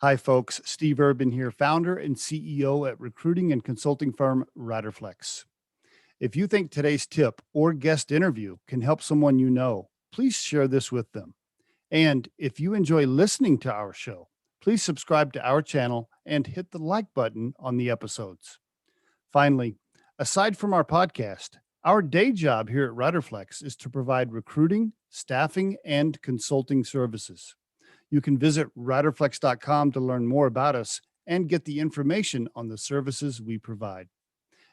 Hi, folks. Steve Urban here, founder and CEO at recruiting and consulting firm Riderflex. If you think today's tip or guest interview can help someone you know, please share this with them. And if you enjoy listening to our show, please subscribe to our channel and hit the like button on the episodes. Finally, aside from our podcast, our day job here at Riderflex is to provide recruiting, staffing, and consulting services. You can visit riderflex.com to learn more about us and get the information on the services we provide.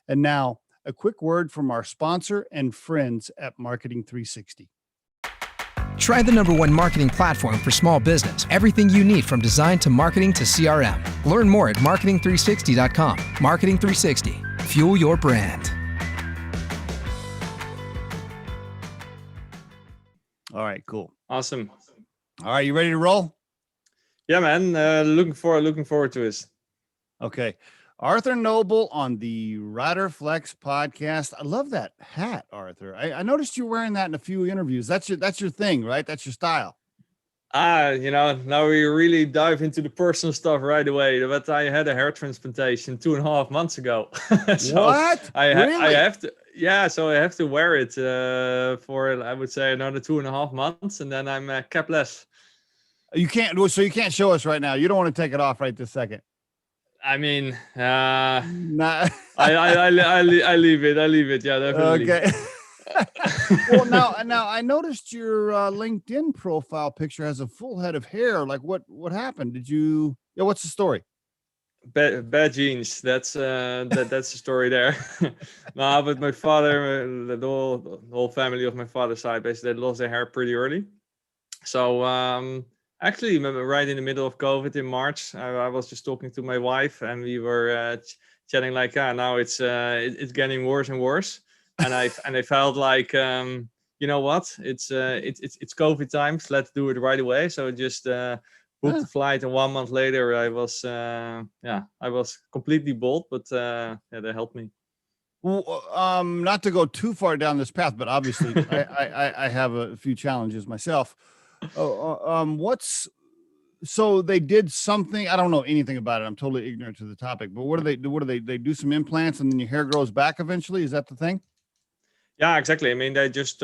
And now, a quick word from our sponsor and friends at Marketing 360. Try the #1 marketing platform for small business. Everything you need from design to marketing to CRM. Learn more at marketing360.com. Marketing 360. Fuel your brand. All right, cool. Awesome. All right, you ready to roll? Yeah, man. Looking forward to this. Okay. Arthur Nobel on the Riderflex podcast. I love that hat, Arthur. I noticed you wearing that in a few interviews. That's your thing, right? That's your style. Now we really dive into the personal stuff right away. But I had a hair transplantation 2.5 months ago. So what? Really? I have to. Yeah, so I have to wear it for, I would say, another 2.5 months, and then I'm capless. You can't show us right now. You don't want to take it off right this second. I mean, Nah. I leave it. Yeah, definitely. Okay. Well, now I noticed your LinkedIn profile picture has a full head of hair. Like what happened? What's the story? Bad genes. That's the story there. No, but my father, the whole family of my father's side, basically, they lost their hair pretty early. So actually, right in the middle of COVID in March, I was just talking to my wife, and we were chatting like, now it's getting worse and worse, and I felt like, you know what, it's COVID times. Let's do it right away. So just booked the flight, and 1 month later, I was completely bald, but they helped me. Well, not to go too far down this path, but obviously I have a few challenges myself. So they did something. I don't know anything about it. I'm totally ignorant to the topic. But what do they do? They do some implants, and then your hair grows back eventually. Is that the thing? Yeah, exactly. I mean, they just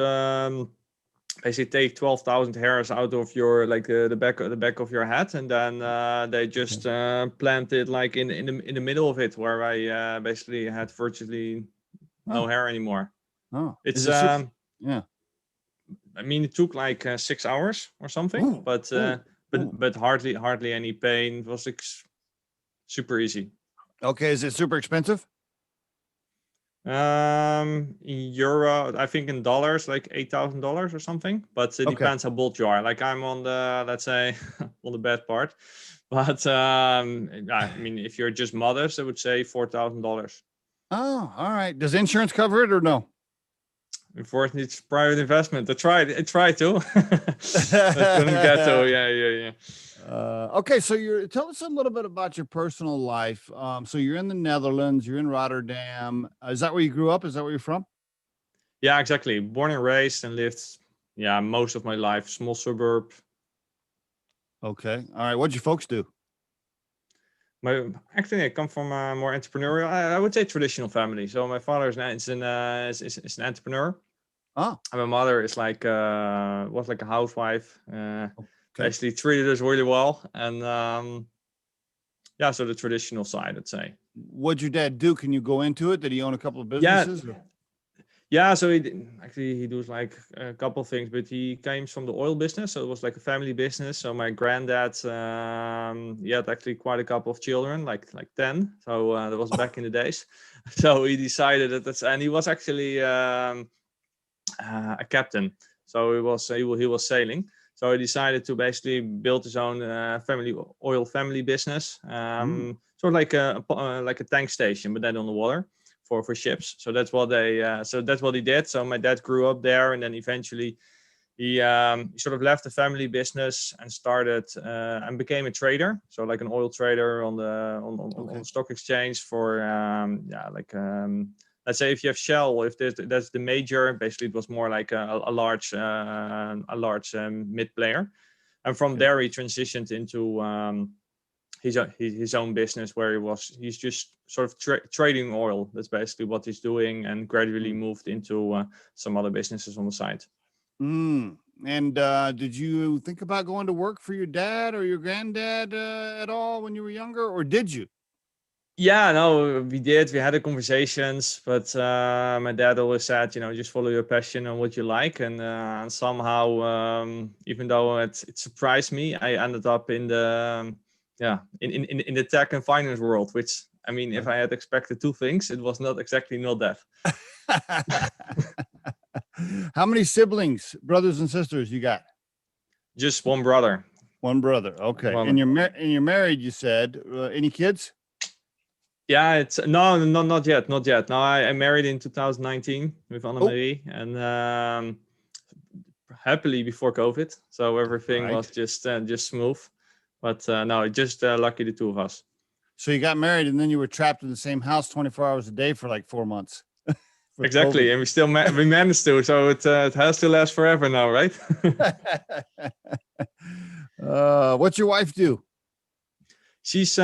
basically take 12,000 hairs out of your the back of your head, and then they just plant it like in the middle of it, where I basically had virtually no hair anymore. Oh, it's yeah. I mean, it took like 6 hours or something, but hardly any pain. It was like super easy. Okay, is it super expensive? In euro, I think in dollars, like $8,000 or something. But it depends how bold you are. Like I'm on the, let's say, on the bad part. But I mean, if you're just modest, I would say $4,000. Oh, all right. Does insurance cover it or no? Unfortunately, it's private investment. I tried to. I couldn't get to. Yeah. Okay, so tell us a little bit about your personal life. So you're in the Netherlands, you're in Rotterdam. Is that where you grew up? Is that where you're from? Yeah, exactly. Born and raised, and lived, most of my life, small suburb. Okay. All right. What'd your folks do? Actually, I come from a more entrepreneurial, I would say, traditional family. So my father is an entrepreneur. Oh. And my mother is was like a housewife. Basically treated us really well. And so the traditional side, I'd say. What'd your dad do? Can you go into it? Did he own a couple of businesses? Yeah, so he does like a couple of things, but he came from the oil business, so it was like a family business. So my granddad, he had actually quite a couple of children, like 10. So that was back in the days. So he decided and he was actually a captain. So he was sailing. So he decided to basically build his own oil family business, sort of like a tank station, but then on the water. For ships. So that's what he did. So my dad grew up there, and then eventually he sort of left the family business and started and became a trader. So like an oil trader on the stock exchange for let's say if you have Shell, if that's the major, basically it was more like a large mid player. And from there he transitioned into his own business where he's just sort of trading oil. That's basically what he's doing, and gradually moved into some other businesses on the side. And did you think about going to work for your dad or your granddad at all when you were younger, or did you? Yeah, no, we did. We had the conversations, but my dad always said, just follow your passion and what you like. And somehow, even though it surprised me, I ended up in the in the tech and finance world. Which, I mean, if I had expected two things, it was not that. How many siblings, brothers and sisters, you got? Just one brother. One brother. Okay. One. And you're married, you said. Any kids? Yeah, it's not yet. No, I married in 2019 with Anne-Marie, and happily before COVID, so everything was just smooth. But no, just lucky the two of us. So you got married, and then you were trapped in the same house 24 hours a day for like 4 months. Exactly, COVID. And we still we managed to. So it has to last forever now, right? What's your wife do? She's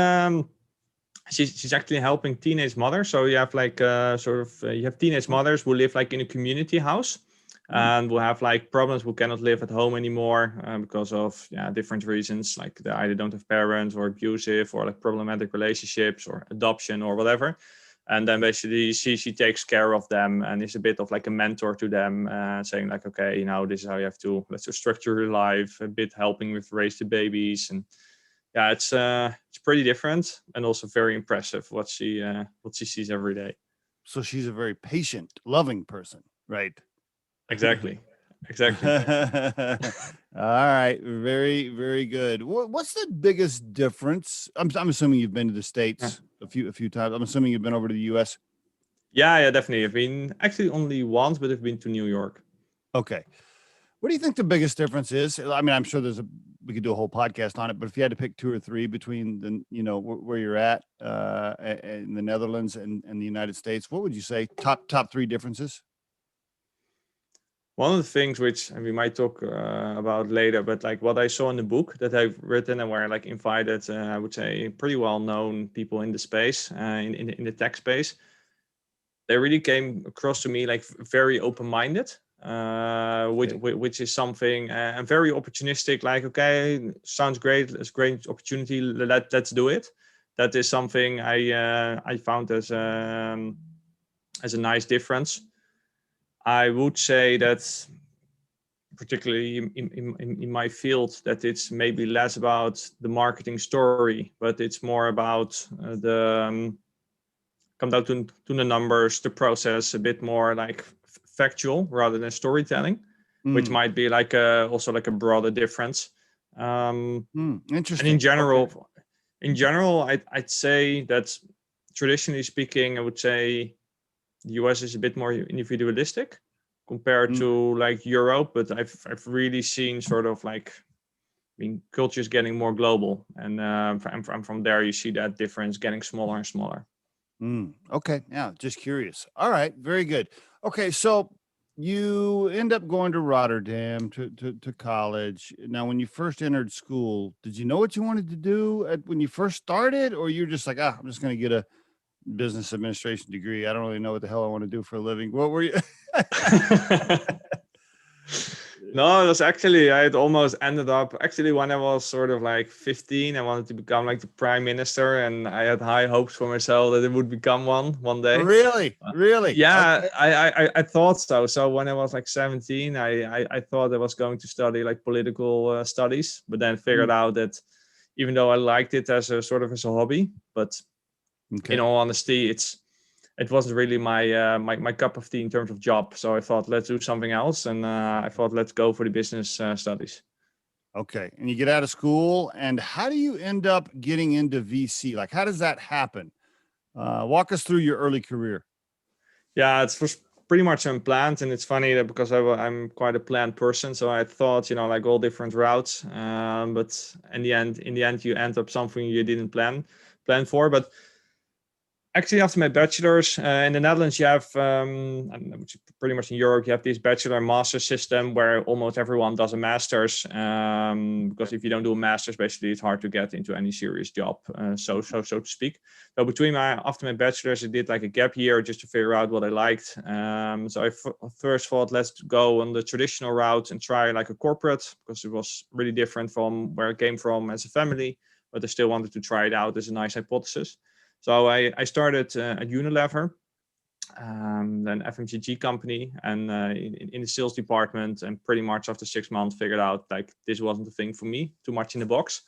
actually helping teenage mothers. So you have like you have teenage mothers who live like in a community house, and will have like problems, who cannot live at home anymore because of different reasons, like they either don't have parents, or abusive, or like problematic relationships, or adoption, or whatever. And then basically she takes care of them and is a bit of like a mentor to them, saying like, okay, this is how you have to, let's structure your life, a bit helping with raise the babies. And yeah, it's pretty different, and also very impressive what she sees every day. So she's a very patient, loving person, right? Exactly. All right, very, very good. What's the biggest difference? I'm assuming you've been to the States a few times. I'm assuming you've been over to the US. Yeah, definitely. I've been actually only once, but I've been to New York. Okay. What do you think the biggest difference is? I mean, I'm sure we could do a whole podcast on it, but if you had to pick two or three between where you're at in the Netherlands and the United States, what would you say top three differences? One of the things which, and we might talk about later, but like what I saw in the book that I've written, and where I like invited, I would say pretty well-known people in the space, in the tech space, they really came across to me like very open-minded, which is something, and very opportunistic. Like, okay, sounds great, it's a great opportunity, let's do it. That is something I found as a nice difference. I would say that, particularly in my field, that it's maybe less about the marketing story, but it's more about come down to the numbers, the process, a bit more like factual rather than storytelling, which might be like also like a broader difference. Interesting. And in general, I'd say that traditionally speaking, I would say the US is a bit more individualistic compared to like Europe, but I've really seen sort of like, culture is getting more global, and from there you see that difference getting smaller and smaller. Okay, yeah, just curious. All right, very good. Okay, so you end up going to Rotterdam to college. Now, when you first entered school, did you know what you wanted to do when you first started, or you're just like, I'm just going to get a business administration degree. I don't really know what the hell I want to do for a living. What were you? No, it was actually, I had almost ended up, actually when I was sort of like 15, I wanted to become like the prime minister, and I had high hopes for myself that it would become one day. Really? Yeah, okay. I thought so. So when I was like 17, I thought I was going to study like political studies, but then figured out that even though I liked it as a hobby, but in all honesty, it wasn't really my cup of tea in terms of job. So I thought, let's do something else. And I thought, let's go for the business studies. Okay. And you get out of school, and how do you end up getting into VC? Like, how does that happen? Walk us through your early career. Yeah, it was pretty much unplanned. And it's funny that because I'm quite a planned person. So I thought, like all different routes. But in the end, you end up something you didn't plan for. But Actually, after my bachelor's in the Netherlands, you have, which is pretty much in Europe, you have this bachelor and master system where almost everyone does a master's. Because if you don't do a master's, basically it's hard to get into any serious job, so to speak. So after my bachelor's, I did like a gap year just to figure out what I liked. So I first thought, let's go on the traditional route and try like a corporate, because it was really different from where I came from as a family, but I still wanted to try it out as a nice hypothesis. So I started at Unilever, an FMCG company, and in the sales department, and pretty much after 6 months figured out like this wasn't the thing for me, too much in the box.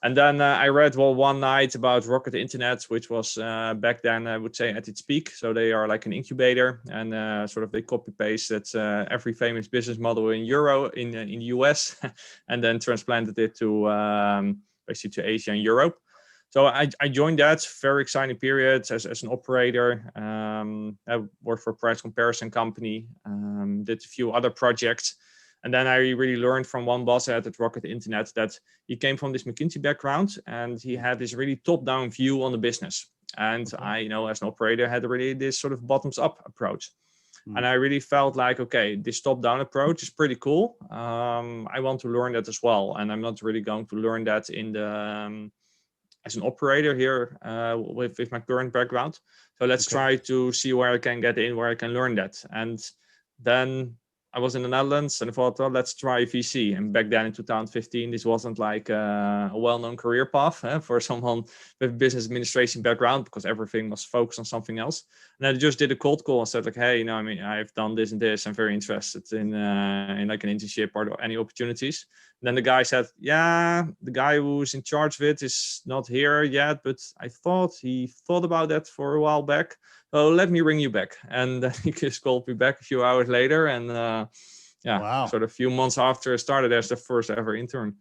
And then I read one night about Rocket Internet, which was back then, I would say, at its peak. So they are like an incubator, and sort of they copy pasted every famous business model in the US, and then transplanted it to basically to Asia and Europe. So I joined that very exciting period as an operator. I worked for a price comparison company, did a few other projects. And then I really learned from one boss at Rocket Internet that he came from this McKinsey background, and he had this really top-down view on the business. And okay. I, as an operator, had really this sort of bottoms-up approach. And I really felt like, okay, this top-down approach is pretty cool. I want to learn that as well. And I'm not really going to learn that in the... as an operator here with my current background. So let's try to see where I can get in, where I can learn that. And then I was in the Netherlands and I thought, well, let's try VC. And back then in 2015, this wasn't like a well-known career path for someone with a business administration background, because everything was focused on something else. And I just did a cold call and said like, hey, I've done this and this. I'm very interested in like an internship or any opportunities. And then the guy said, yeah, the guy who's in charge of it is not here yet, but I thought he thought about that for a while back. So let me ring you back. And he just called me back a few hours later. And wow. Sort of a few months after I started as the first ever intern.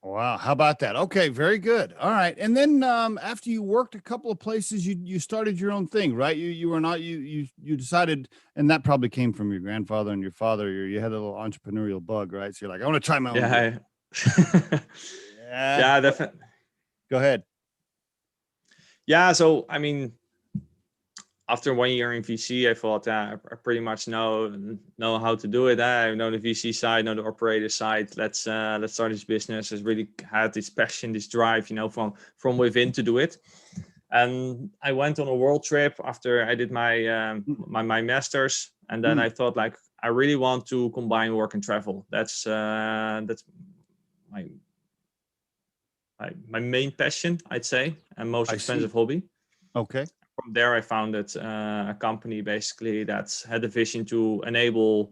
Wow. How about that? Okay. Very good. All right. And then after you worked a couple of places, you started your own thing, right? You decided, and that probably came from your grandfather and your father. You had a little entrepreneurial bug, right? So you're like, I want to try my own. Yeah. Yeah, definitely. Go ahead. Yeah. So, after 1 year in VC, I thought I pretty much know how to do it. I know the VC side, know the operator side. Let's start this business. I really had this passion, this drive, from within to do it. And I went on a world trip after I did my my master's, and then I thought like I really want to combine work and travel. That's my main passion, I'd say, and most expensive hobby. Okay. From there, I founded a company basically that had a vision to enable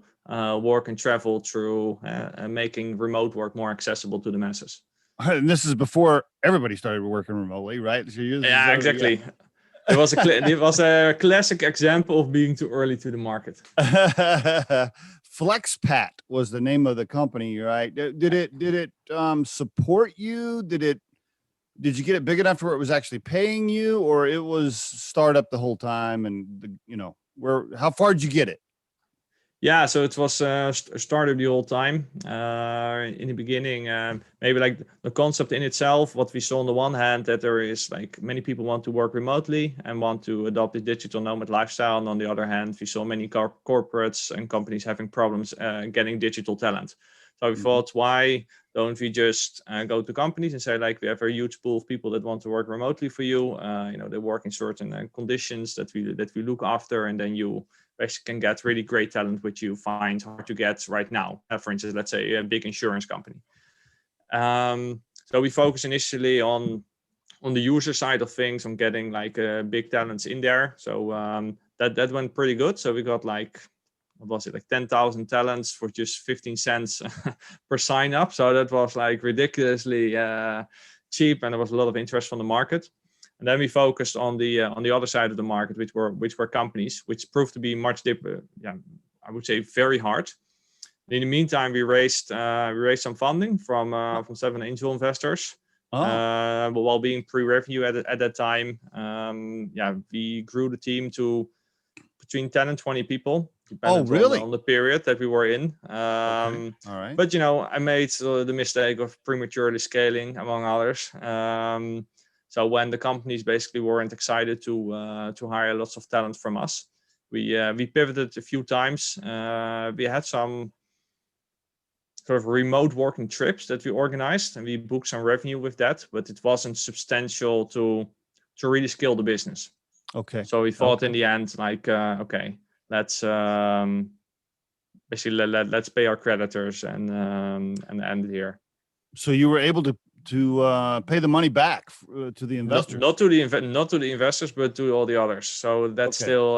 work and travel through making remote work more accessible to the masses. And this is before everybody started working remotely, right? So yeah, exactly. Yeah. It was a classic example of being too early to the market. FlexPat was the name of the company, right? Did it support you? Did you get it big enough where it was actually paying you, or it was startup the whole time? And how far did you get it? Yeah, so it was startup the whole time. In the beginning, maybe like the concept in itself, what we saw on the one hand, that there is like many people want to work remotely and want to adopt the digital nomad lifestyle. And on the other hand, we saw many corporates and companies having problems getting digital talent. So we thought, why don't we just go to companies and say, like, we have a huge pool of people that want to work remotely for you. They work in certain conditions that we look after, and then you basically can get really great talent, which you find hard to get right now. For instance, let's say a big insurance company. So we focus initially on the user side of things, on getting like big talents in there. So that went pretty good. So we got like, what was it, like 10,000 talents for just 15 cents per sign up. So that was like ridiculously cheap, and there was a lot of interest from the market. And then we focused on the other side of the market, which were companies, which proved to be much deeper. Yeah, I would say very hard. In the meantime, we raised some funding from 7 angel investors. While being pre-revenue at that time. We grew the team to between 10 and 20 people. Really? On the period that we were in. Okay. All right. But I made the mistake of prematurely scaling, among others. So when the companies basically weren't excited to hire lots of talent from us, we pivoted a few times. We had some sort of remote working trips that we organized, and we booked some revenue with that, but it wasn't substantial to really scale the business. Okay. So we thought in the end, like, okay, let's basically let's pay our creditors and end it here. So you were able to pay the money back to the investors. Not to the investors, but to all the others. So that's still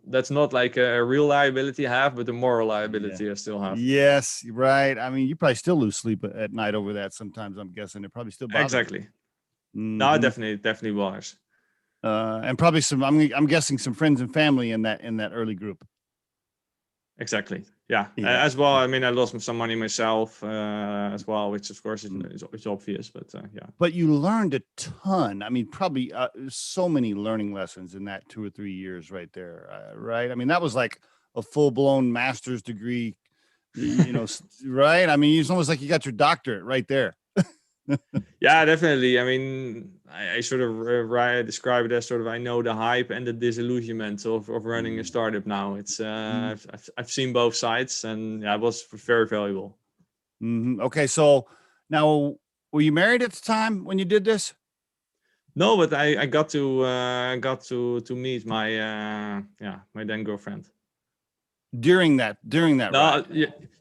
that's not like a real liability I have, but a moral liability I still have. Yes, right. I mean, you probably still lose sleep at night over that sometimes. I'm guessing it probably still bothers Exactly. you. No, it definitely bothers. And probably some. I'm guessing some friends and family in that early group. Exactly. Yeah. As well. I mean, I lost some money myself as well, which of course is obvious. But yeah. But you learned a ton. I mean, probably so many learning lessons in that 2 or 3 years right there. Right. I mean, that was like a full-blown master's degree. Right. I mean, it's almost like you got your doctorate right there. Yeah, definitely. I mean, I sort of describe it as sort of, I know the hype and the disillusionment of running a startup now. It's I've seen both sides, and it was very valuable. Okay, so now, were you married at the time when you did this? No, but I got to meet my my then girlfriend during that ride.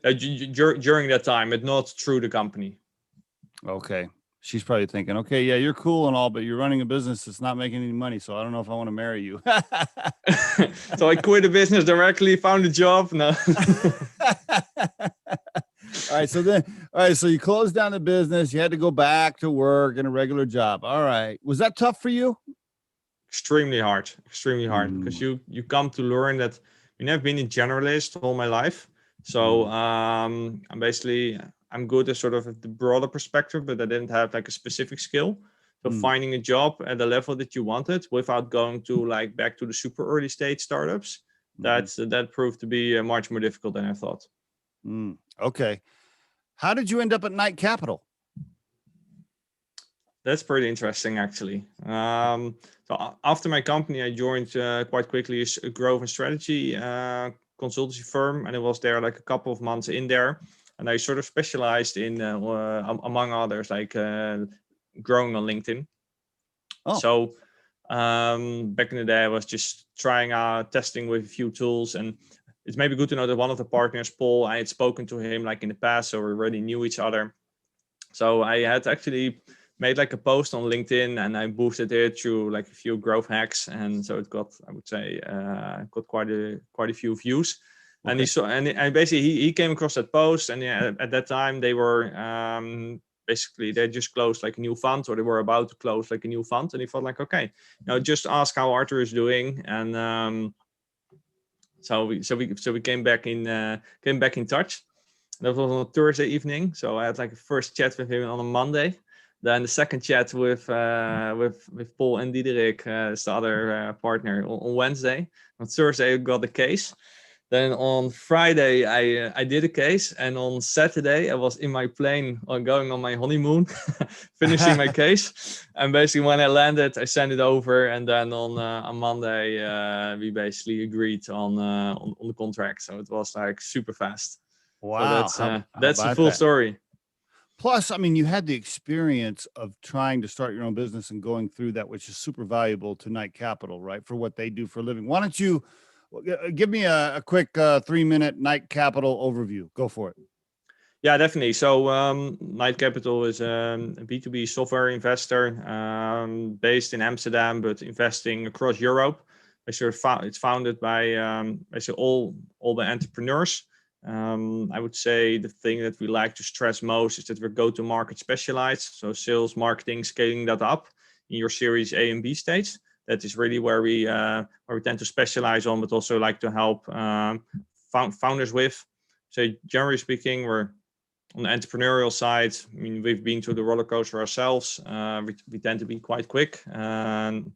During that time, but not through the company. Okay. She's probably thinking, okay, yeah, you're cool and all, but you're running a business that's not making any money. So I don't know if I want to marry you. So I quit the business directly, found a job. No. All right. So you closed down the business. You had to go back to work in a regular job. All right. Was that tough for you? Extremely hard, because you come to learn that I've been a generalist all my life. So I'm good at sort of the broader perspective, but I didn't have like a specific skill. So finding a job at the level that you wanted without going to like back to the super early stage startups, that proved to be much more difficult than I thought. Okay. How did you end up at Knight Capital? That's pretty interesting, actually. So after my company, I joined quite quickly a growth and strategy consultancy firm, and it was there like a couple of months in there. And I sort of specialized in, among others, like growing on LinkedIn. Oh. So back in the day, I was just trying out, testing with a few tools. And it's maybe good to know that one of the partners, Paul, I had spoken to him like in the past, so we already knew each other. So I had actually made like a post on LinkedIn, and I boosted it through like a few growth hacks. And so it got, I would say, got quite a few views. Okay. And he saw, and basically he came across that post, and at that time they were basically they just closed like a new fund, or they were about to close like a new fund, and he thought like, okay, just ask how Arthur is doing, and so we came back in touch. That was on a Thursday evening, so I had like a first chat with him on a Monday. Then the second chat with Paul and Diederik, the other partner, on Wednesday. On Thursday, I got the case. Then on Friday, I did a case, and on Saturday, I was in my plane going on my honeymoon, finishing my case. And basically, when I landed, I sent it over, and then on Monday, we basically agreed on the contract. So it was like super fast. Wow, so that's the full story. Plus, I mean, you had the experience of trying to start your own business and going through that, which is super valuable to Knight Capital, right? For what they do for a living. Why don't you give me a quick 3-minute Knight Capital overview? Go for it. Yeah, definitely. So Knight Capital is a B2B software investor based in Amsterdam, but investing across Europe. It's founded by basically all the entrepreneurs. I would say the thing that we like to stress most is that we're go-to-market specialized. So sales, marketing, scaling that up in your Series A and B stage. That is really where we tend to specialize on, but also like to help founders with. So generally speaking, we're on the entrepreneurial side. I mean, we've been through the roller coaster ourselves. We tend to be quite quick and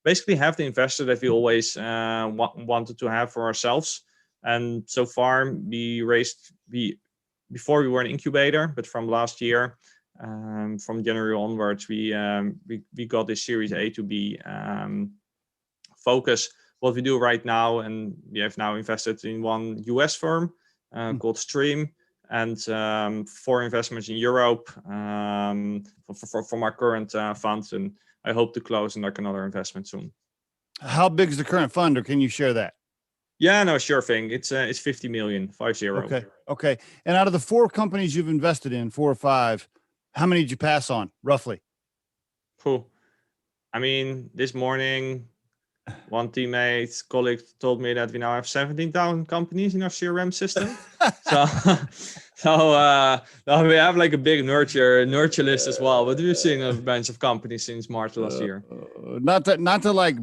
basically have the investor that we always wanted to have for ourselves. And so far, before we were an incubator, but from last year, from January onwards, we got this Series A to B focus what we do right now, and we have now invested in one US firm called Stream, and 4 investments in Europe from our current funds, and I hope to close another investment soon. How big is the current fund, or can you share that? Yeah, no, sure thing. It's 50 million, 50. Okay. And out of the 4 companies you've invested in, 4 or 5, how many did you pass on, roughly? Cool. I mean, this morning, one colleague told me that we now have 17,000 companies in our CRM system. so we have like a big nurture list as well. But we've seen a bunch of companies since March last year. Not to like,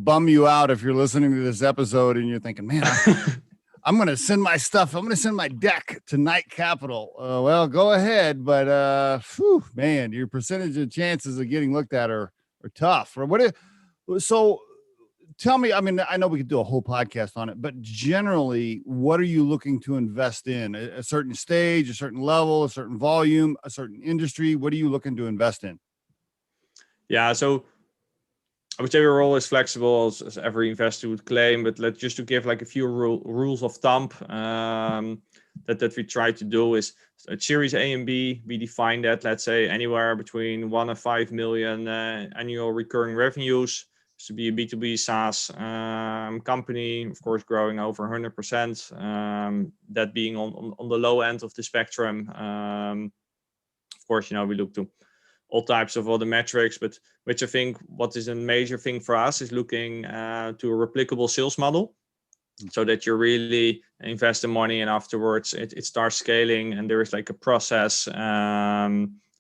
bum you out if you're listening to this episode and you're thinking, man, I'm going to send my stuff. I'm going to send my deck to Knight Capital. Well, go ahead. But, man, your percentage of chances of getting looked at are tough. So tell me, I mean, I know we could do a whole podcast on it, but generally, what are you looking to invest in? A certain stage, a certain level, a certain volume, a certain industry? What are you looking to invest in? Yeah, so I would say we're always flexible, as every investor would claim, but just to give like a few rules of thumb that we try to do is at Series A and B, we define that, let's say, anywhere between 1 and 5 million annual recurring revenues to be a B2B SaaS company, of course, growing over 100%, that being on the low end of the spectrum. Of course, we look to all types of other metrics, but which I think what is a major thing for us is looking to a replicable sales model, so that you really invest the money and afterwards it starts scaling, and there is like a process,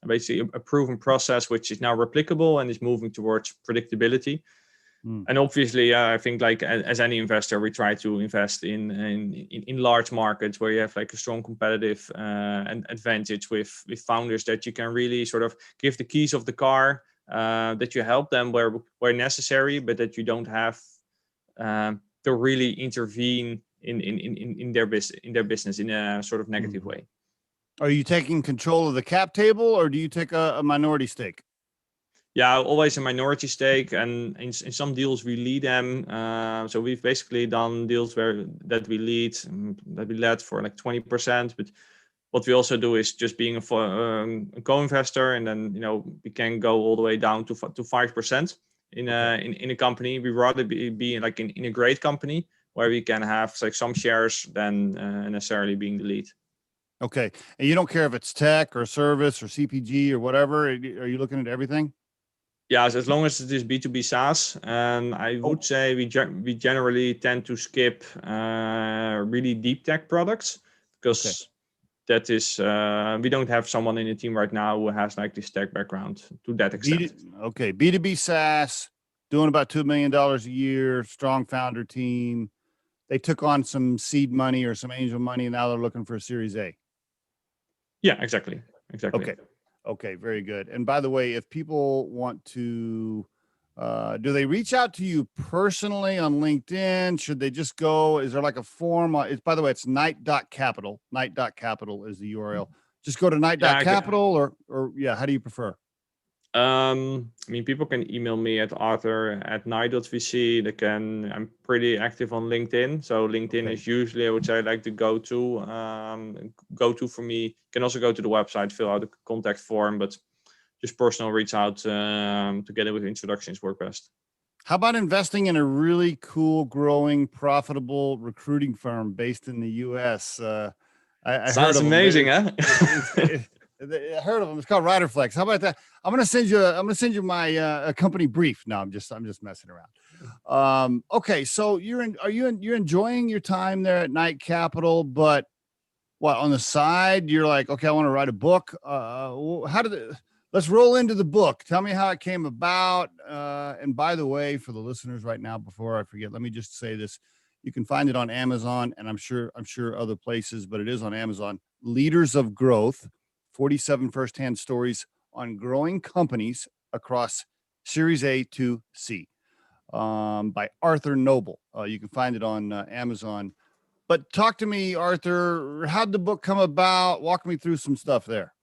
basically a proven process which is now replicable and is moving towards predictability. And obviously, I think like as any investor, we try to invest in large markets where you have like a strong competitive advantage with founders that you can really sort of give the keys of the car, that you help them where necessary, but that you don't have to really intervene in their business in a sort of negative way. Are you taking control of the cap table, or do you take a minority stake? Yeah, always a minority stake, and in some deals we lead them. So we've basically done deals that we led for like 20%. But what we also do is just being a co-investor, and then we can go all the way down to 5% in a company. We rather be like in a great company where we can have like some shares than necessarily being the lead. Okay, and you don't care if it's tech or service or CPG or whatever. Are you looking at everything? Yeah, so as long as it is B2B SaaS, I would say we generally tend to skip really deep tech products, because that is we don't have someone in the team right now who has like this tech background to that extent. B2B SaaS, doing about $2 million a year, strong founder team. They took on some seed money or some angel money, and now they're looking for a Series A. Yeah, exactly. Okay, very good. And by the way, if people want to, do they reach out to you personally on LinkedIn? Should they just go? Is there like a form? By the way, it's Knight.capital. Knight.capital is the URL. Just go to Knight.capital or how do you prefer? I mean, people can email me at arthur@knight.vc. I'm pretty active on LinkedIn. So LinkedIn is usually, I would say, like the go-to for me. You can also go to the website, fill out the contact form, but just personal reach out together with introductions work best. How about investing in a really cool, growing, profitable recruiting firm based in the US? Sounds amazing, huh? I heard of them. It's called Riderflex. How about that? I'm gonna send you my company brief. No, I'm just messing around. Okay, so you're enjoying your time there at Knight Capital, but what, on the side you're like, okay, I want to write a book. Let's roll into the book. Tell me how it came about. And by the way, for the listeners right now, before I forget, let me just say this. You can find it on Amazon, and I'm sure other places, but it is on Amazon. Leaders of Growth, 47 firsthand stories on growing companies across Series A to C, by Arthur Nobel. You can find it on Amazon. But talk to me, Arthur, how'd the book come about? Walk me through some stuff there.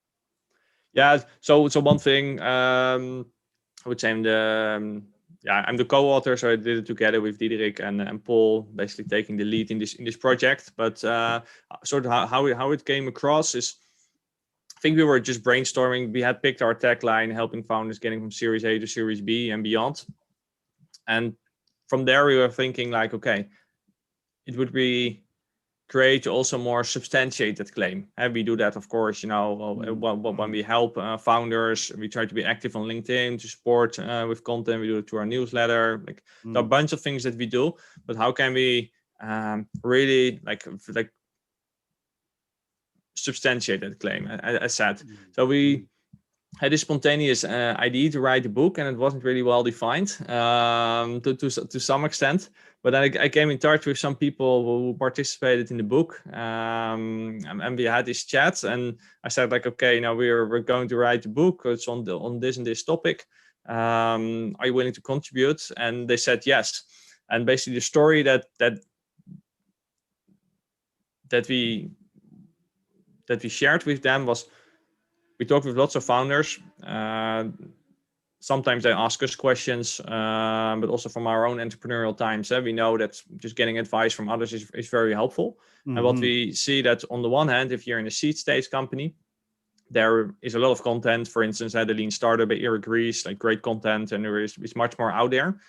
Yeah. So one thing, I would say I'm the co-author, so I did it together with Diederik and Paul, basically taking the lead in this project. But sort of how it came across is, I think we were just brainstorming. We had picked our tagline, helping founders getting from Series A to Series B and beyond. And from there, we were thinking like, okay, it would be great to also more substantiate that claim. And we do that, of course, when we help founders, we try to be active on LinkedIn to support with content. We do it through our newsletter. Like there are a bunch of things that we do, but how can we really like substantiate that claim, as said. So we had a spontaneous idea to write a book, and it wasn't really well defined to some extent. But then I came in touch with some people who participated in the book, and we had this chat. And I said, like, okay, now we're going to write a book. It's on this and this topic. Are you willing to contribute? And they said yes. And basically, the story that we shared with them was, we talked with lots of founders. Sometimes they ask us questions, but also from our own entrepreneurial times. We know that just getting advice from others is very helpful. And what we see that on the one hand, if you're in a seed stage company, there is a lot of content. For instance, the Lean Startup by Eric Ries, like great content, and there is much more out there.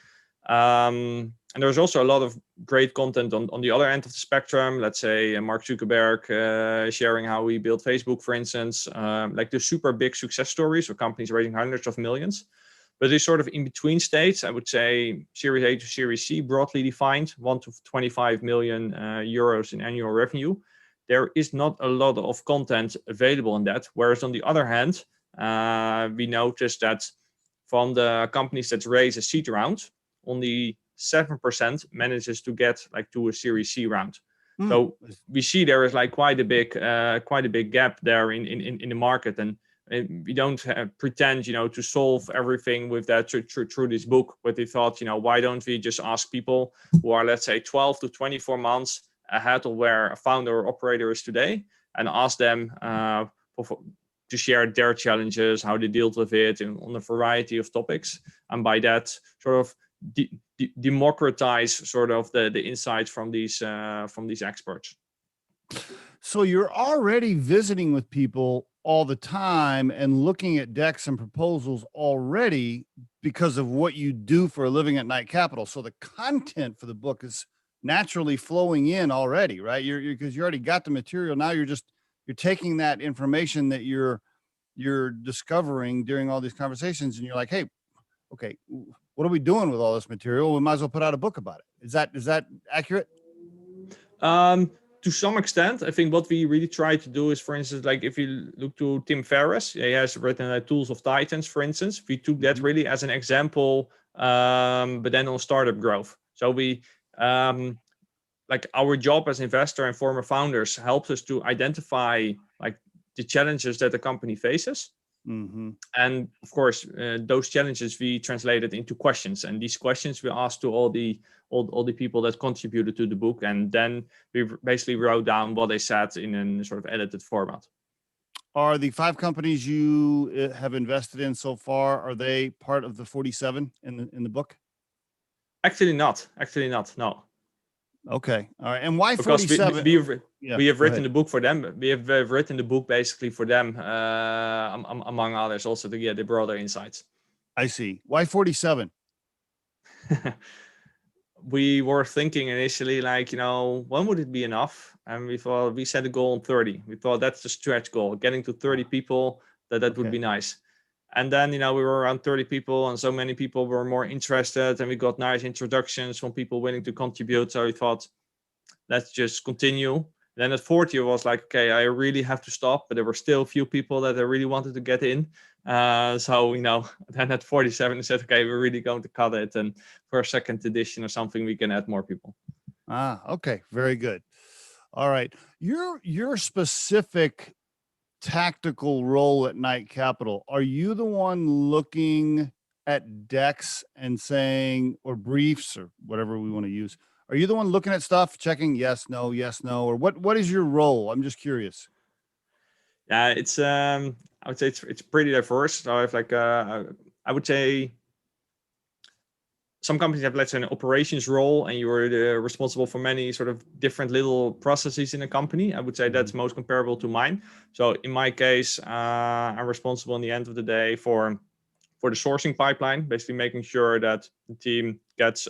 And there's also a lot of great content on the other end of the spectrum. Let's say Mark Zuckerberg sharing how he built Facebook, for instance, like the super big success stories of companies raising hundreds of millions. But this sort of in between states, I would say Series A to Series C, broadly defined, 1 to 25 million euros in annual revenue. There is not a lot of content available in that. Whereas on the other hand, we noticed that from the companies that raise a seed round, only 7% manages to get like to a Series C round. So we see there is like quite a big gap there in the market, and we don't pretend, to solve everything with that through this book. But we thought, why don't we just ask people who are, let's say, 12 to 24 months ahead of where a founder or operator is today, and ask them to share their challenges, how they dealt with it, on a variety of topics, and by that sort of democratize sort of the insights from these experts. So you're already visiting with people all the time and looking at decks and proposals already because of what you do for a living at Knight Capital. So the content for the book is naturally flowing in already, right? Because you already got the material. Now you're taking that information that you're discovering during all these conversations, and you're like, hey, okay, what are we doing with all this material? We might as well put out a book about it. Is that accurate? To some extent, I think what we really try to do is, for instance, like if you look to Tim Ferriss, he has written Tools of Titans, for instance. We took that really as an example, but then on startup growth. So we, like our job as investor and former founders helps us to identify like the challenges that the company faces. And of course, those challenges we translated into questions, and these questions we asked to all the people that contributed to the book, and then we basically wrote down what they said in a sort of edited format. Are the 5 companies you have invested in so far, are they part of the 47 in the book? Actually not. No. Okay. All right. And why because 47? We have written the book for them. We have written the book basically for them, among others, also to get the broader insights. I see. Why 47? We were thinking initially, like, when would it be enough? And we set a goal on 30. We thought that's the stretch goal, getting to 30 people, that would be nice. And then, we were around 30 people, and so many people were more interested, and we got nice introductions from people willing to contribute. So we thought, let's just continue. And then at 40, it was like, okay, I really have to stop. But there were still a few people that I really wanted to get in. So, then at 47, I said, okay, we're really going to cut it. And for a second edition or something, we can add more people. Okay. Very good. All right. Your specific tactical role at Knight Capital, are you the one looking at decks and saying, or briefs, or whatever we want to use? Are you the one looking at stuff, checking yes, no, or what is your role? I'm just curious. Yeah, it's I would say it's pretty diverse. So I have like I would say some companies have, let's say, an operations role, and you're responsible for many sort of different little processes in a company. I would say that's most comparable to mine. So in my case, I'm responsible in the end of the day for the sourcing pipeline, basically making sure that the team gets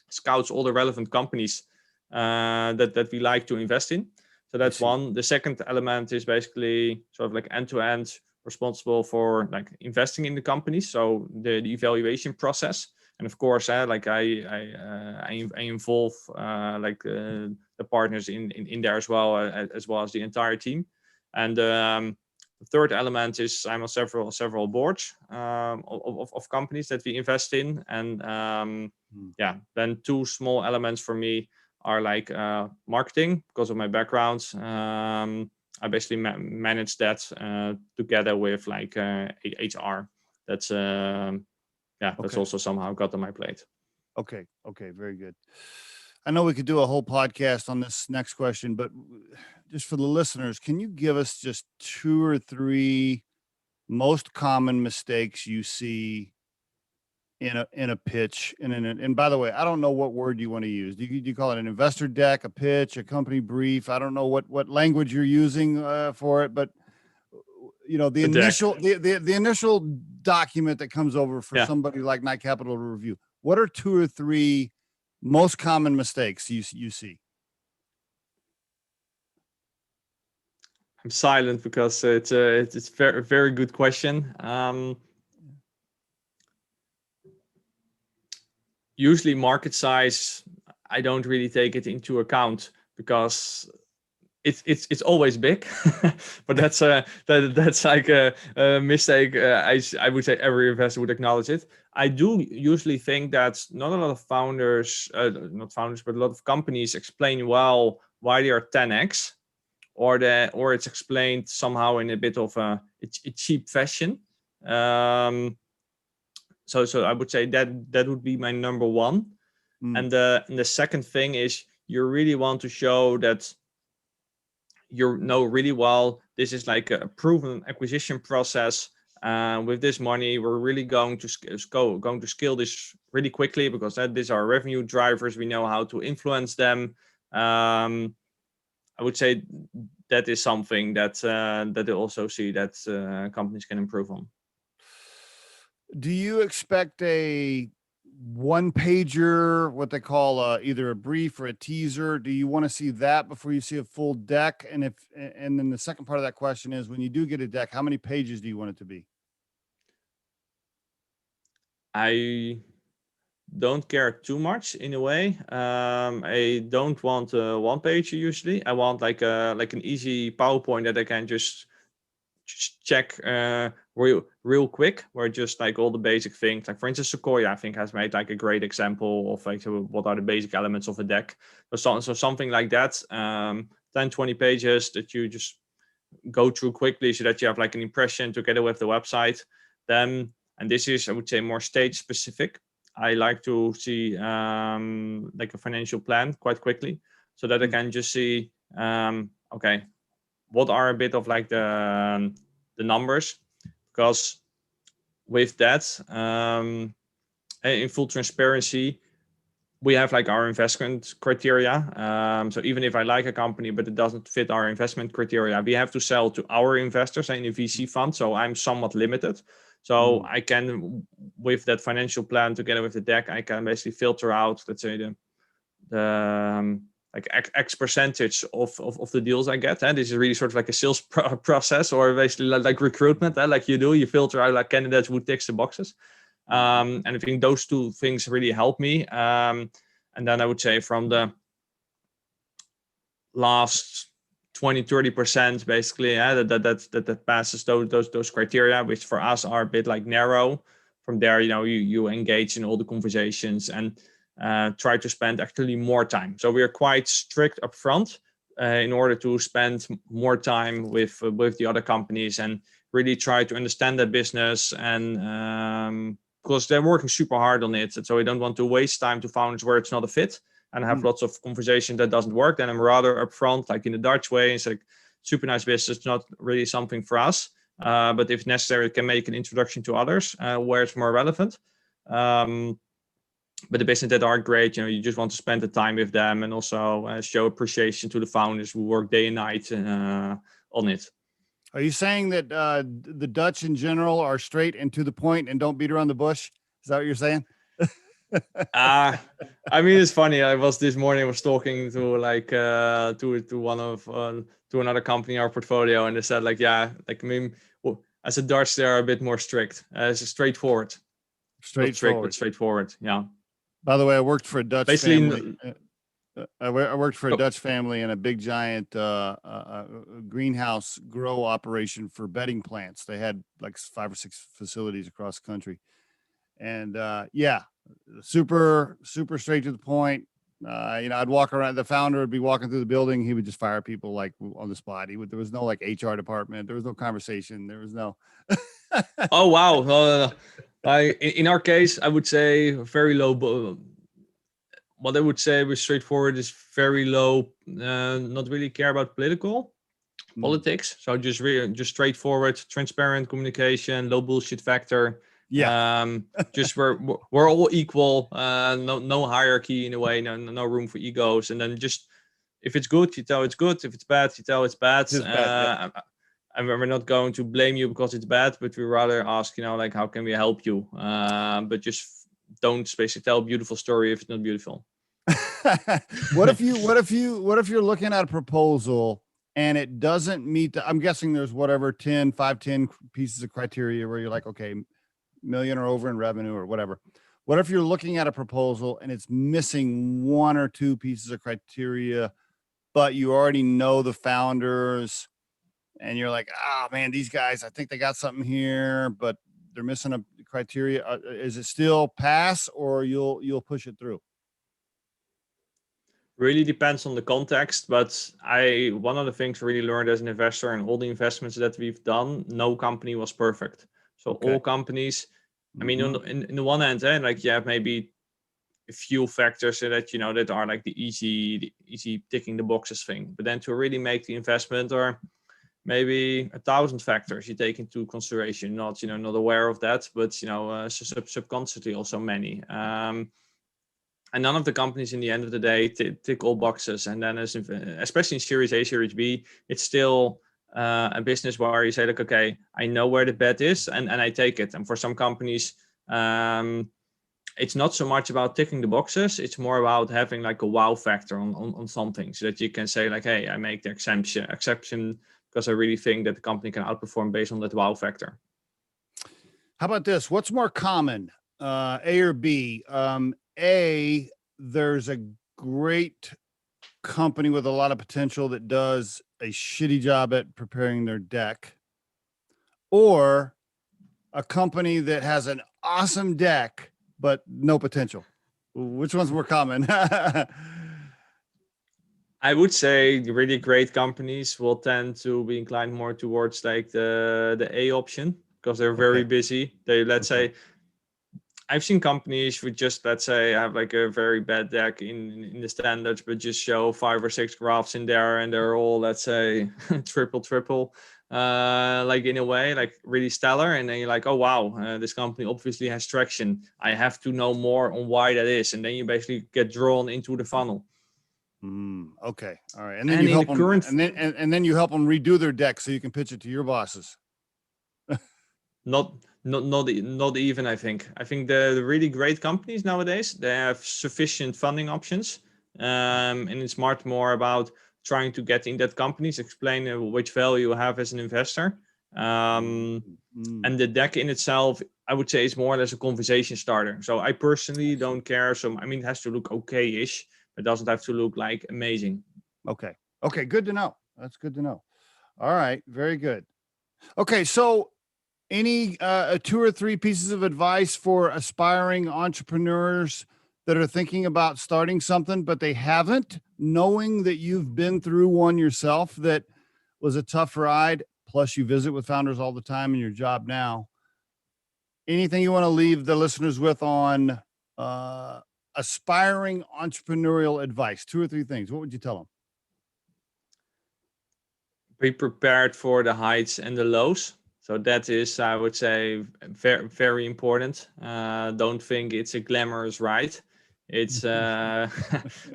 scouts all the relevant companies that we like to invest in. So that's one. The second element is basically sort of like end-to-end responsible for like investing in the companies, so the evaluation process. And of course, like I involve the partners in there as well as the entire team. And the third element is I'm on several boards of companies that we invest in. And then two small elements for me are like marketing, because of my background. I basically manage that together with like HR. That's that's also somehow got on my plate. Okay, very good. I know we could do a whole podcast on this next question, but just for the listeners, can you give us just 2 or 3 most common mistakes you see in a pitch? And by the way, I don't know what word you want to use. Do you call it an investor deck, a pitch, a company brief? I don't know what language you're using for it, but the initial document that comes over for somebody like Knight Capital to review. What are 2 or 3 most common mistakes you see? I'm silent because it's very, very good question. Usually market size, I don't really take it into account because it's always big, but that's like a mistake. I would say every investor would acknowledge it. I do usually think that not a lot of founders, not founders, but a lot of companies explain well why they are 10x, or it's explained somehow in a bit of a cheap fashion. So I would say that would be my number one. And the second thing is you really want to show that you know really well this is like a proven acquisition process. With this money, we're really going to scale this really quickly because these are revenue drivers. We know how to influence them. I would say that is something that they also see that companies can improve on. Do you expect a one-pager, what they call either a brief or a teaser? Do you want to see that before you see a full deck? And then the second part of that question is, when you do get a deck, how many pages do you want it to be? I don't care too much in a way. I don't want a one page usually. I want like an easy PowerPoint that I can just check real quick, where just like all the basic things, like for instance Sequoia I think has made like a great example of like what are the basic elements of a deck. So something like that, 10-20 pages that you just go through quickly so that you have like an impression together with the website. Then, and this is I would say more stage specific, I like to see like a financial plan quite quickly so that I can just see okay, what are a bit of like the numbers, because with that, in full transparency, we have like our investment criteria. So even if I like a company but it doesn't fit our investment criteria, we have to sell to our investors in a VC fund. So I'm somewhat limited. So I can, with that financial plan together with the deck, I can basically filter out, let's say the like X percentage of the deals I get. And this is really sort of like a sales process, or basically like recruitment. Like you filter out like candidates who ticks the boxes. And I think those two things really help me. And then I would say from the last 20-30% basically, that passes those criteria, which for us are a bit like narrow. From there, you engage in all the conversations and try to spend actually more time. So we are quite strict up front in order to spend more time with the other companies and really try to understand their business, and because they're working super hard on it. And so we don't want to waste time to founders where it's not a fit and have lots of conversation that doesn't work. Then I'm rather upfront, like in the Dutch way. It's like, super nice business, not really something for us. But if necessary, it can make an introduction to others where it's more relevant. But the business that are great, you just want to spend the time with them and also show appreciation to the founders who work day and night on it. Are you saying that the Dutch in general are straight and to the point and don't beat around the bush? Is that what you're saying? I mean, it's funny. This morning I was talking to to another company in our portfolio, and they said as a Dutch, they are a bit more strict. It's straightforward. Not strict, but straightforward. Yeah. By the way, I worked for a Dutch family. I worked for a Dutch family in a big giant greenhouse grow operation for bedding plants. They had like 5 or 6 facilities across the country, and super straight to the point. I'd walk around. The founder would be walking through the building. He would just fire people like on the spot. There was no like HR department. There was no conversation. There was no. Oh wow! No. In our case, I would say very low. What I would say was straightforward is very low. Not really care about politics. So just straightforward, transparent communication, low bullshit factor. Yeah. Just we're all equal. No hierarchy in a way. No room for egos. And then just if it's good, you tell it's good. If it's bad, you tell it's bad. And we're not going to blame you because it's bad, but we rather ask, how can we help you? But just don't basically tell a beautiful story if it's not beautiful. What if you're looking at a proposal and it doesn't meet I'm guessing there's 10 pieces of criteria where you're like, okay, million or over in revenue or whatever. What if you're looking at a proposal and it's missing 1 or 2 pieces of criteria, but you already know the founders and you're like, man, these guys, I think they got something here, but they're missing a criteria. Is it still pass or you'll push it through? Really depends on the context, but one of the things I really learned as an investor and all the investments that we've done, no company was perfect. So all companies, I mean, in the one hand, you have maybe a few factors that that are like the easy ticking the boxes thing, but then to really make the investment or maybe 1,000 factors you take into consideration, not aware of that, but subconsciously also many. And none of the companies in the end of the day tick all boxes. And then especially in Series A, Series B, it's still a business where you say like, okay, I know where the bet is and I take it. And for some companies, it's not so much about ticking the boxes. It's more about having like a wow factor on something so that you can say like, hey, I make the exception because I really think that the company can outperform based on that wow factor. How about this? What's more common, A or B? A, there's a great company with a lot of potential that does a shitty job at preparing their deck, or a company that has an awesome deck but no potential. Which one's more common? I would say the really great companies will tend to be inclined more towards like the A option because they're very busy. Let's say I've seen companies with just, let's say, have like a very bad deck in the standards, but just show 5 or 6 graphs in there and they're all, let's say, triple, like in a way, like really stellar. And then you're like, oh, wow, this company obviously has traction. I have to know more on why that is. And then you basically get drawn into the funnel. Okay. All right. And then you help them, and then you help them redo their deck so you can pitch it to your bosses. Not even. I think the really great companies nowadays, they have sufficient funding options, and it's much more about trying to get in that companies, explain which value you have as an investor, and the deck in itself, I would say, is more or less a conversation starter. So I personally don't care. So I mean, it has to look okay-ish, but it doesn't have to look like amazing. Okay. Good to know. That's good to know. All right. Very good. Okay. So any 2 or 3 pieces of advice for aspiring entrepreneurs that are thinking about starting something, but they haven't, knowing that you've been through one yourself that was a tough ride, plus you visit with founders all the time in your job now. Anything you want to leave the listeners with on aspiring entrepreneurial advice? 2 or 3 things. What would you tell them? be prepared for the heights and the lows. So that is, I would say, very, very important. Don't think it's a glamorous ride. It's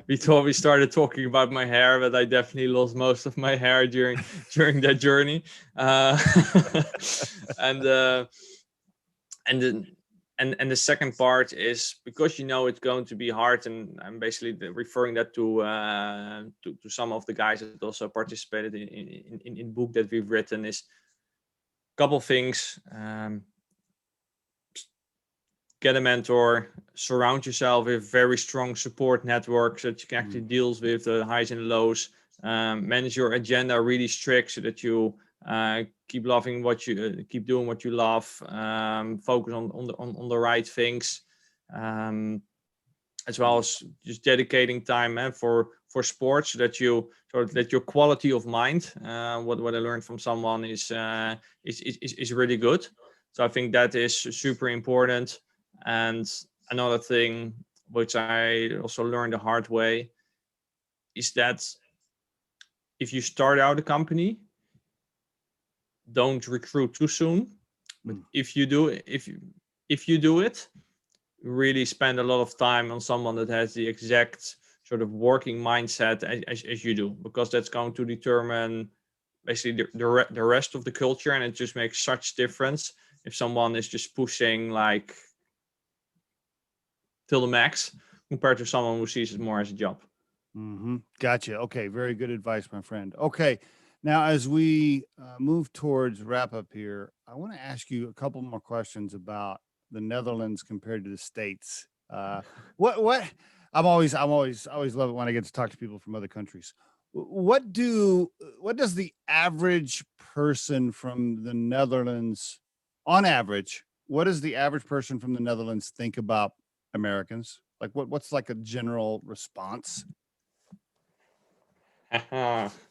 we started talking about my hair, but I definitely lost most of my hair during that journey. And the second part is because it's going to be hard, and I'm basically referring that to some of the guys that also participated in book that we've written, is a couple things. Get a mentor, surround yourself with very strong support networks that you can actually deal with the highs and lows. Manage your agenda really strict so that you keep loving keep doing what you love. Focus on the right things, as well as just dedicating time for sports, so that your quality of mind, what I learned from someone, is really good. So I think that is super important. And another thing which I also learned the hard way is that if you start out a company, don't recruit too soon. But if you do it, really spend a lot of time on someone that has the exact sort of working mindset as you do, because that's going to determine basically the rest of the culture, and it just makes such difference if someone is just pushing like till the max compared to someone who sees it more as a job. Mm-hmm. Gotcha. Okay. Very good advice, my friend. Okay. Now, as we move towards wrap up here, I want to ask you a couple more questions about the Netherlands compared to the States. What I'm always love it when I get to talk to people from other countries. What does the average person from the Netherlands, on average, what does the average person from the Netherlands think about Americans? Like what's like a general response?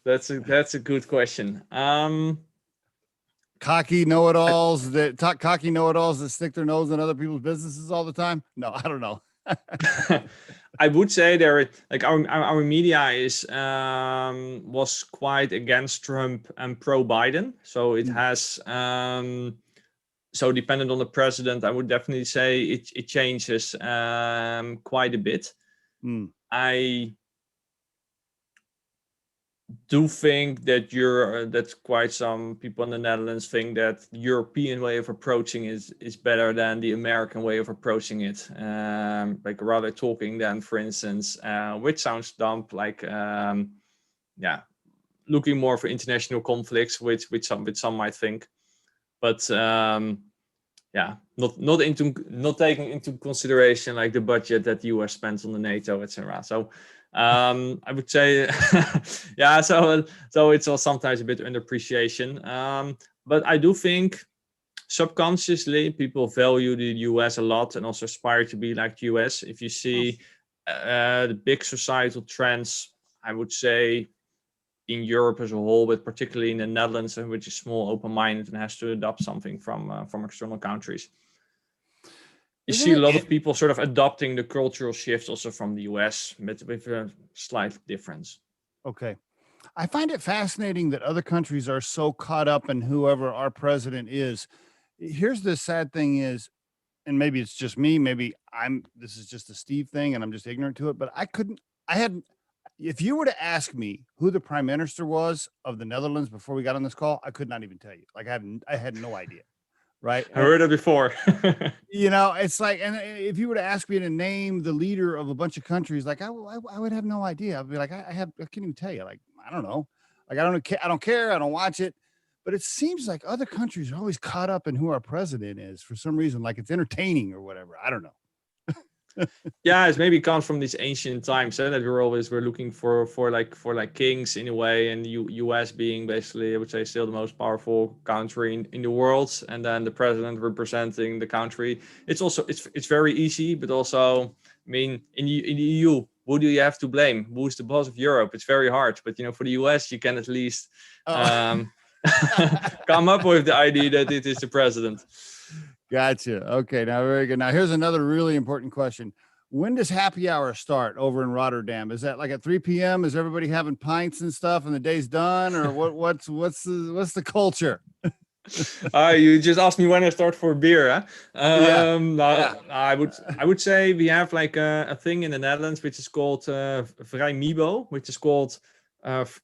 That's a good question. Cocky know-it-alls that stick their nose in other people's businesses all the time. No, I don't know. I would say there, like our media was quite against Trump and pro Biden, so it has so dependent on the president, I would definitely say it changes quite a bit. I do think that that quite some people in the Netherlands think that the European way of approaching is better than the American way of approaching it. Like rather talking than, for instance, which sounds dumb, like looking more for international conflicts, which some might think, but not taking into consideration like the budget that the US spends on the NATO, etc. So I would say so it's all sometimes a bit underappreciation, but I do think subconsciously people value the US a lot and also aspire to be like the US. If you see the big societal trends, I would say in Europe as a whole, but particularly in the Netherlands, which is small, open-minded, and has to adopt something from external countries. You see a lot of people sort of adopting the cultural shifts also from the US, with a slight difference. Okay. I find it fascinating that other countries are so caught up in whoever our president is. Here's the sad thing is, and maybe it's just me, maybe this is just a Steve thing and I'm just ignorant to it, but if you were to ask me who the prime minister was of the Netherlands before we got on this call, I could not even tell you. Like I had no idea. Right. I heard it before. It's like, and if you were to ask me to name the leader of a bunch of countries, like I would have no idea. I'd be like, I can't even tell you. Like, I don't know. Like, I don't care. I don't watch it. But it seems like other countries are always caught up in who our president is for some reason, like it's entertaining or whatever. I don't know. Yeah, it maybe comes from these ancient times that we're looking for kings in a way, and US being basically, I would say, still the most powerful country in the world, and then the president representing the country. It's also it's very easy, but also, I mean, in the EU, who do you have to blame? Who's the boss of Europe? It's very hard, but for the US, you can at least come up with the idea that it is the president. Gotcha. Okay. Now, very good. Now, here's another really important question. When does happy hour start over in Rotterdam? Is that like at 3 p.m.? Is everybody having pints and stuff and the day's done, or what's the culture? You just asked me when I start for beer, huh? Yeah. I would say we have like a thing in the Netherlands which is called Vrijmibo, which is called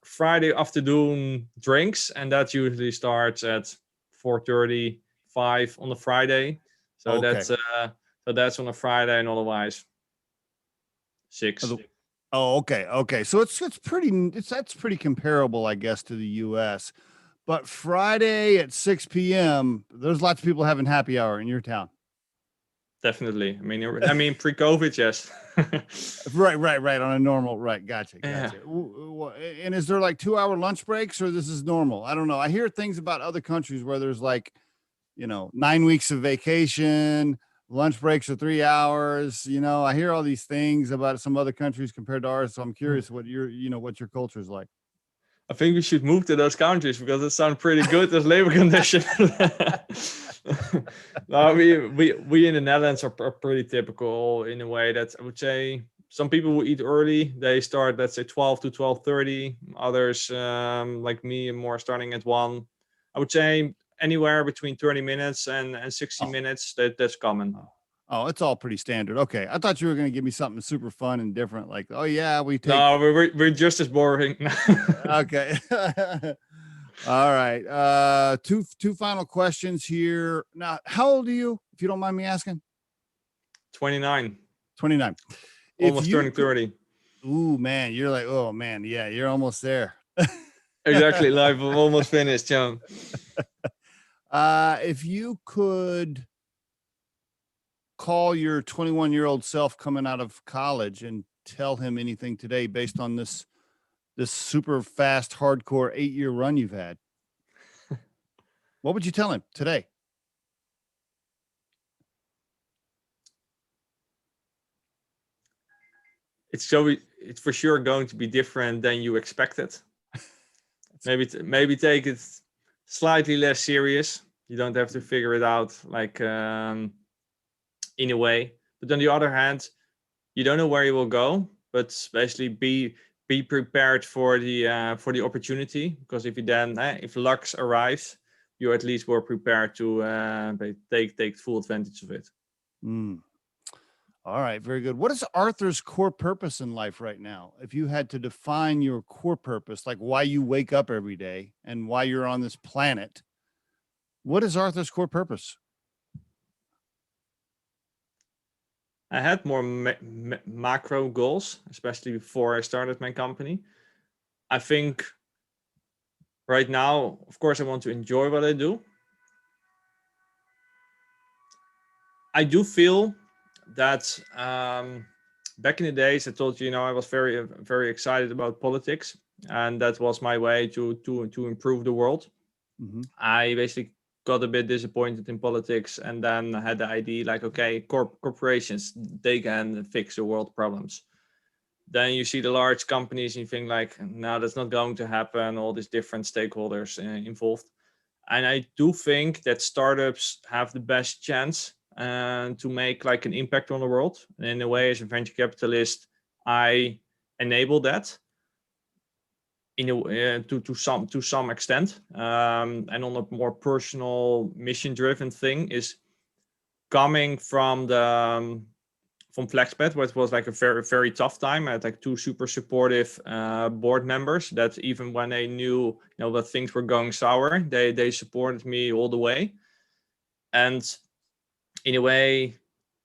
Friday afternoon drinks, and that usually starts at 4:30, 5 on a Friday. So Okay. that's on a Friday, and otherwise 6. Oh, okay. Okay. So that's pretty comparable, I guess, to the US. But Friday at 6 p.m., there's lots of people having happy hour in your town. Definitely. I mean pre-COVID, yes. Right. On a normal, right. Gotcha. Yeah. And is there like 2-hour lunch breaks, or this is normal? I don't know. I hear things about other countries where there's like, 9 weeks of vacation, lunch breaks are 3 hours. I hear all these things about some other countries compared to ours. So I'm curious what what your culture is like. I think we should move to those countries because it sounds pretty good as labor condition. No, we in the Netherlands are pretty typical in a way that I would say some people will eat early. They start, let's say, 12 to 12:30. Others, like me, are more starting at 1. I would say anywhere between 30 minutes and 60 Oh. minutes. That's common. Oh, it's all pretty standard. Okay. I thought you were going to give me something super fun and different. Like, oh yeah, we take. No, we're just as boring. Okay. All right. Two final questions here. Now, how old are you, if you don't mind me asking? 29. 29. Almost turning 30. Ooh, man, you're like, oh man, yeah, you're almost there. Exactly. Life almost finished, John. If you could call your 21-year-old self coming out of college and tell him anything today based on this super fast, hardcore 8-year run you've had, what would you tell him today? It's for sure going to be different than you expected. Maybe take it slightly less serious. You don't have to figure it out like in a way. But on the other hand, you don't know where you will go, but basically be prepared for the opportunity, because if luck arrives, you at least were prepared to take full advantage of it. All right, very good. What is Arthur's core purpose in life right now? If you had to define your core purpose, like why you wake up every day and why you're on this planet, what is Arthur's core purpose? I had more macro goals, especially before I started my company. I think right now, of course, I want to enjoy what I do. I do feel that back in the days, I told you, I was very, very excited about politics, and that was my way to improve the world. Mm-hmm. I basically got a bit disappointed in politics, and then I had the idea like, okay, corporations, they can fix the world problems. Then you see the large companies and you think like, no, that's not going to happen. All these different stakeholders involved. And I do think that startups have the best chance to make like an impact on the world. And in a way, as a venture capitalist, I enable that to some extent. And on a more personal, mission-driven thing is coming from from Flexpad, where it was like a very, very tough time. I had like 2 super supportive board members that even when they knew that things were going sour, they supported me all the way. And in a way,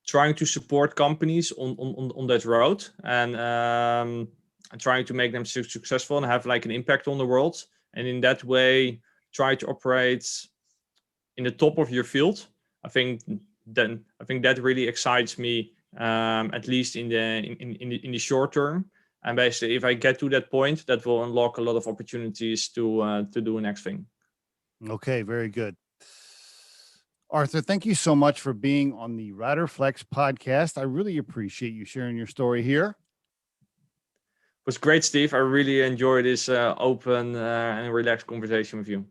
trying to support companies on that road and trying to make them successful and have like an impact on the world. And in that way, try to operate in the top of your field. I think that really excites me, at least in the short term. And basically, if I get to that point, that will unlock a lot of opportunities to do the next thing. Okay, very good. Arthur, thank you so much for being on the Riderflex podcast. I really appreciate you sharing your story here. It was great, Steve. I really enjoyed this open and relaxed conversation with you.